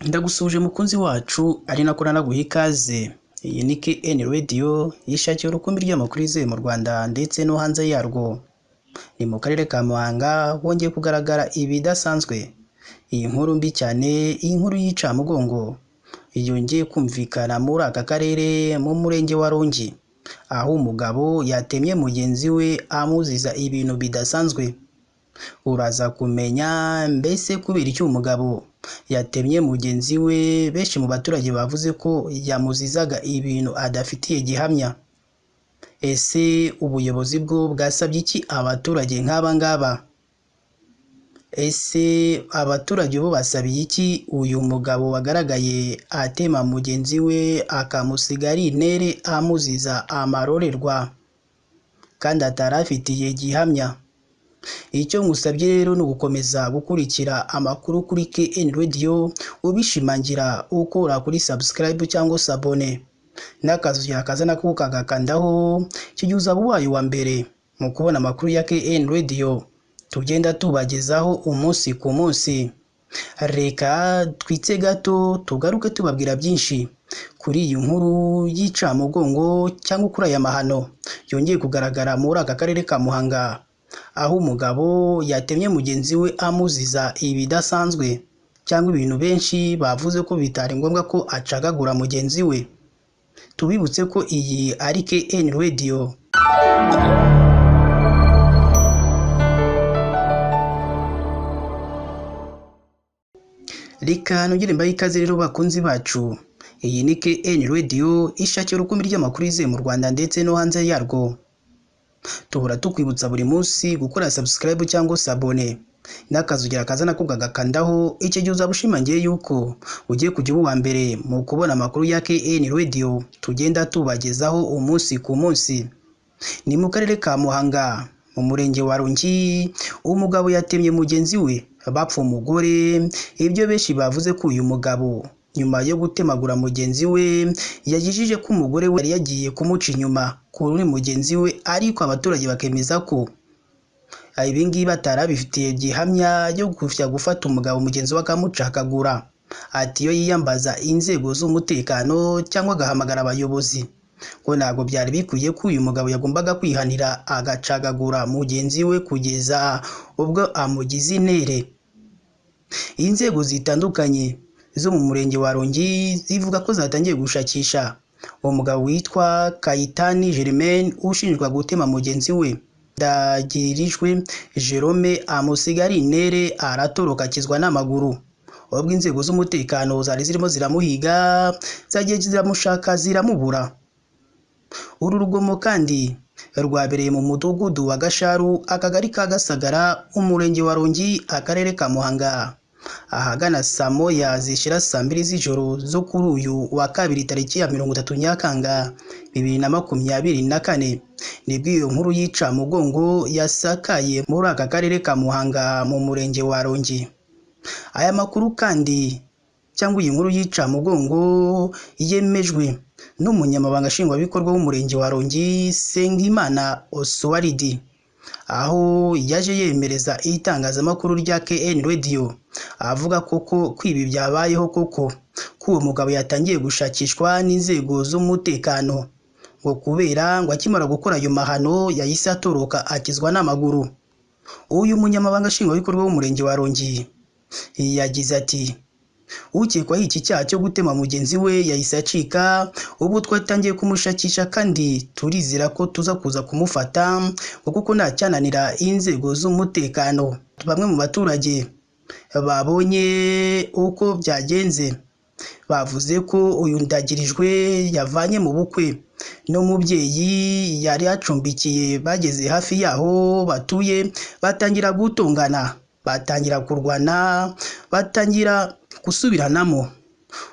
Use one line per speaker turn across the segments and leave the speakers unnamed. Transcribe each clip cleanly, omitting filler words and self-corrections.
Ndagusuje mukunzi wacu ari nako nanaguha ikaze. Iyi ni KN Radio yishakiye urukumbi ry'amakuru yizewe mu Rwanda ndetse no hanze yarwo. Ni mu karere ka Muhanga hongeye kugaragara ibidasanzwe. Iyi nkuru mbi cyane, iyi nkuru y'icamugongo yongeye kumvikana muri aka karere mu murenge wa Rongi, aho umugabo yatemye mugenzi we amuziza ibintu bidasanzwe. Uraza kumenya mbese kubera icyo umugabo yatemye mugenzi we, benshi mu baturage bavuze ko yamuzizaga ibintu adafitiye gihamya. Ese ubuyobozi bwo bwasabye iki abaturage nk'aba ngaba? Ese abaturage bo basabiye iki uyu mugabo wagaragaye atema mugenzi we akamusiga ari intere amuziza amarorerwa kandi atarafitiye gihamya? Icyo ngusabye rero ni ugukomeza gukurikira amakuru kuri KN Radio, ubishimangira ukora kuri subscribe cyangwa se abone, n'akazu yakaza nako kagakandaho, icyo gihe uzaba ubaye wa mbere mu kubona amakuru ya KN Radio tugenda tubagezaho umunsi ku munsi. Reka twitse gato tugaruke tubabwira byinshi kuri iyi nkuru y'icamugongo cyangwa kuri aya mahano yongeye kugaragara muri aka karere ka Muhanga, aho umugabo yatemye mugenzi we amuziza ibidasanzwe cyangwa ibintu benshi bavuze ko bitari ngombwa ko acagagura mugenzi we. Tubibutse ko iyi ari KN Radio. Reka nongere mbahe ikaze rero bakunzi bacu. Iyi ni KN Radio ishakira urukumbi ry'amakuru yizewe mu Rwanda ndetse no hanze yarwo. Tuhora tukwibutsa buri munsi gukora subscribe cyangwa se abone, n'akazu kaza nako kagakandaho, icyo gihe uzaba ushimangiye yuko ugiye kujya uba uwa mbere mu kubona amakuru ya KN Radio tugenda tubagezaho umunsi ku munsi. Ni mu karere ka Muhanga mu murenge wa Rongi, umugabo yatemye mugenzi we bapfa umugore. Ibyo benshi bavuze ko uyu mugabo nyuma yo gutemagura mugenzi we yagijije ko umugore we yari yagiye kumuca inyuma kuri mugenzi we, ariko abaturage bakemeza ko ibi ngibi batarabifitiye gihamya yo kujya gufata umugabo mugenzi we akamucakagura. Ati iyo yiyambaza inzego z'umutekano cyangwa agahamagara abayobozi, ngo ntabwo byari bikwiye ko uyu mugabo yagombaga kwihanira agacagagura mugenzi we kugeza ubwo amugize intere. Inzego zitandukanye zo mu murenge wa Rongi zivuga ko zatangiye gushakisha uwo mugabo witwa Kayitani Germaine ushinjwa gutema mugenzi we Ndagirijwe Jerome amusiga ari intere aratoroka akizwa n'amaguru. Ubwo inzego z'umutekano zari zirimo ziramuhiga, zagiye ziramushaka ziramubura. Uru rugomo kandi rwabereye mu mudugudu wa Gasharu, akagari ka Gasagara, umurenge wa Rongi, akarere ka Muhanga, ahagana saa moya zishira saa mbiri z'ijoro zo kuri uyu wa kabiri tariki ya 30 Nyakanga 2024. Nibwo iyo nkuru y'icamugongo yasakaye muri aka karere ka Muhanga mu murenge wa Rongi. Aya makuru kandi cyangwa iyi nkuru y'icamugongo yemejwe n'umunyamabanga nshingwabikorwa w'umurenge wa Rongi, Sengimana Oswald, aho yaje yemereza itangazamakuru rya KN Radio avuga koko kwibi byabayeho, koko ko uwo mugabo yatangiye gushakishwa n'inzego z'umutekano, ngo kubera ngo akimara gukora ayo mahano yahise atoroka akizwa n'amaguru. Uyu munyamabanga nshingwabikorwa w'umurenge wa Rongi yagize ati ukekwaho iki cyaha cyo gutema mugenzi we yahise acika, ubu twatangiye kumushakisha kandi turizera ko tuza kuza kumufata kuko nta cyananira inzego z'umutekano. Bamwe mu baturage babonye uko byagenze bavuze ko uyu Ndagirijwe yavanye mu bukwe n'umubyeyi yari acumbikiye, bageze hafi yaho batuye batangira gutongana, batangira kurwana, batangira gusubiranamo.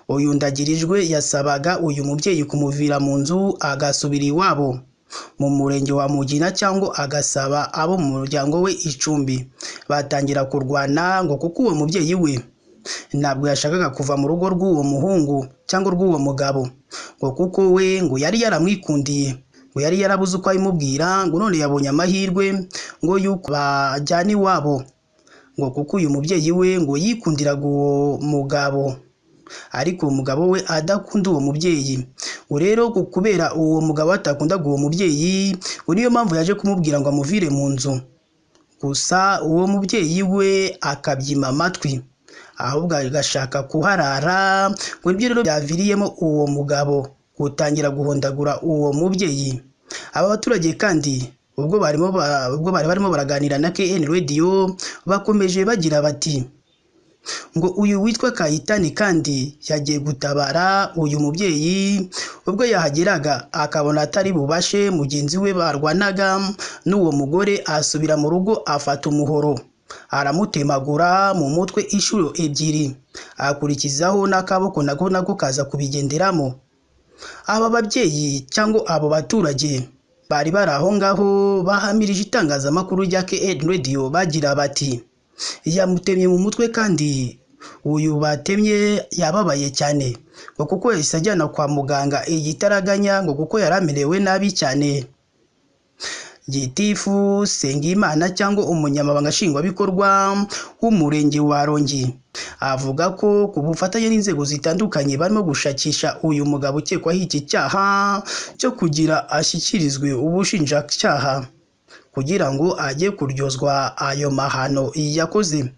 Uyu Ndagirijwe yasabaga uyu mubyeyi kumuvira mu nzu agasubira iwabo mu murenge wa Mugina cyangwa agasaba abo mu muryango we icumbi. Batangira kurwana ngo kuko uwo mubyeyi we ntabwo yashakaga kuva mu rugo rw'uwo muhungu cyangwa rw'uwo mugabo, ngo kuko we ngo yari yaramwikundiye, ngo yari yarabuze uko ayimubwira, ngo none yabonye amahirwe ngo yuko bajyana iwabo, ngo kuko uyu mubyeyi we ngo yikundiraga uwo mugabo. ariko umugabo we adakunda uwo mubyeyi. Rero kubera uwo mugabo atakundaga uwo mubyeyi, niyo mpamvu yaje kumubwira ngo amuvire mu nzu. Gusa uwo mubyeyi we akabyima amatwi, ahubwo agashaka kuharara, ngo ibyo rero byaviriyemo uwo mugabo gutangira guhondagura uwo mubyeyi. Aba baturage kandi ubwo bari barimo baraganira na KN Radio, bakomeje bagira bati ngo uyu witwa Kayitani kandi yagiye gutabara uyu mubyeyi, ubwo yahageraga akabona atari bubashe mugenzi we barwanaga n'uwo mugore, asubira mu rugo afata umuhoro aramutemagura mu mutwe inshuro ebyiri, akurikizaho n'akaboko nako kaza kubigenderamo. Aba babyeyi cyangwa abo baturage bari bari aho ngaho bahamirije itangazamakuru rya KN Radio bagira bati yamutemye mu mutwe kandi uyu batemye yababaye cyane, ngo kuko yahise ajyana kwa muganga igitaraganya, ngo kuko yari amerewe nabi cyane. Gitifu Sengimana cyangwa umunyamabanga nshingwabikorwa w'umurenge wa Rongi avuga ko ku bufatanye n'inzego zitandukanye barimo gushakisha uyu mugabo ukekwaho iki cyaha cyo kugira ashyikirizwe ubushinjacyaha kugira ngo ajye kuryozwa ayo mahano yakoze.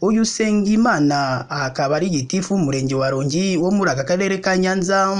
Uyu Sengimana akaba ari gitifu w'umurenge wa Rongi wo muri aka karere ka Nyanza,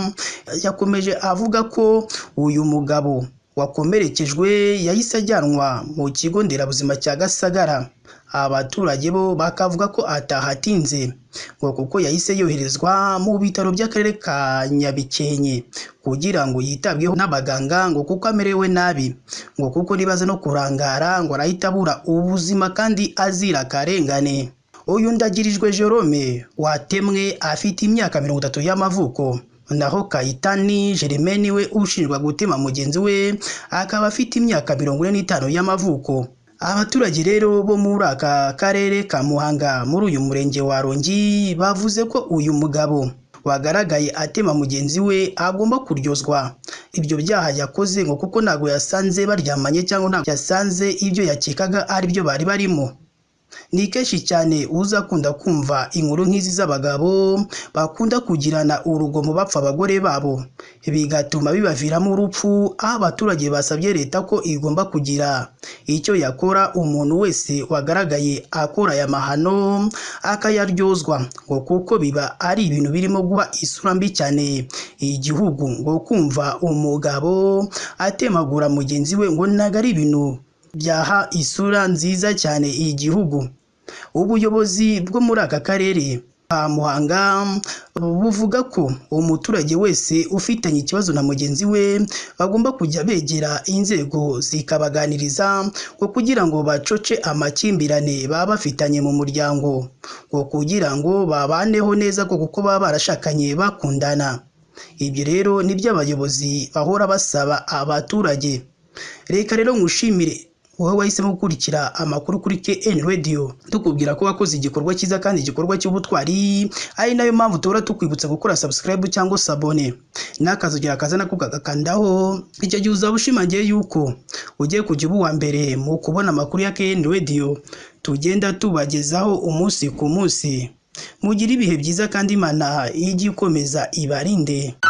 yakomeje avuga ko uyu mugabo wakomerekejwe yahise ajyanwa mu kigo nderabuzima cya Gasagara. Abaturage bo bakavuga ko atahatinze, ngo kuko yahise yoherezwa mu bitaro by'akarere ka Nyabikenke kugira ngo yitabweho n'abaganga, ngo kuko amerewe nabi, ngo kuko nibaza no kurangara ngo arahita abura ubuzima kandi azira akarengane. Uyu Ndagirijwe Jerome watemwe afite imyaka 30 y'amavuko, naho Kayitani Jeremeni we ushinjwa gutema mugenzi we akaba afite imyaka 45 y'amavuko. Abaturage rero bo muri aka karere ka Muhanga muri uyu murenge wa Rongi bavuze ko uyu mugabo wagaragaye atema mugenzi we agomba kuryozwa ibyo byaha yakoze, ngo kuko ntago yasanze baryamanye cyangwa ntago yasanze ibyo yakekaga ari byo bari barimo. Ni kenshi cyane uzakunda kumva inkuru nk'izi z'abagabo bakunda kugirana urugomo bapfa abagore babo, bigatuma bibaviramo urupfu. Aho abaturage basabye leta ko igomba kugira icyo yakora umuntu wese wagaragaye akora aya mahano akayaryozwa, ngo kuko biba ari ibintu birimo guha isura mbi cyane igihugu, ngo kumva umugabo atemagura mugenzi we ngo ntago ari ibintu byaha isura nziza cyane igihugu. Ubuyobozi bwo muri aka karere ka Muhanga buvuga ko umuturage wese ufitanye ikibazo na mugenzi we bagomba kujya begera inzego zikabaganiriza, ngo kugira ngo bacoce amakimbirane baba bafitanye mu muryango, ngo kugira ngo babaneho neza, kuko baba barashakanye bakundana. Ibyo rero nibyo abayobozi bahora basaba abaturage. Reka rero ngushimire wowe wahisemo gukurikira amakuru kuri KN Radio, tukubwira ko wakoze igikorwa cyiza kandi igikorwa cy'ubutwari, ari nayo mpamvu tuhora tukwibutsa gukora subscribe cyangwa sabone n'akazugira kazana kugakandaho. Icyo gihe uzaba ushimangiye yuko ugiye kujya uba uwa mbere mu kubona amakuru ya KN Radio tugenda tubagezaho umunsi ku munsi. Mugire ibihe byiza kandi Imana ijye ikomeza ibarinde.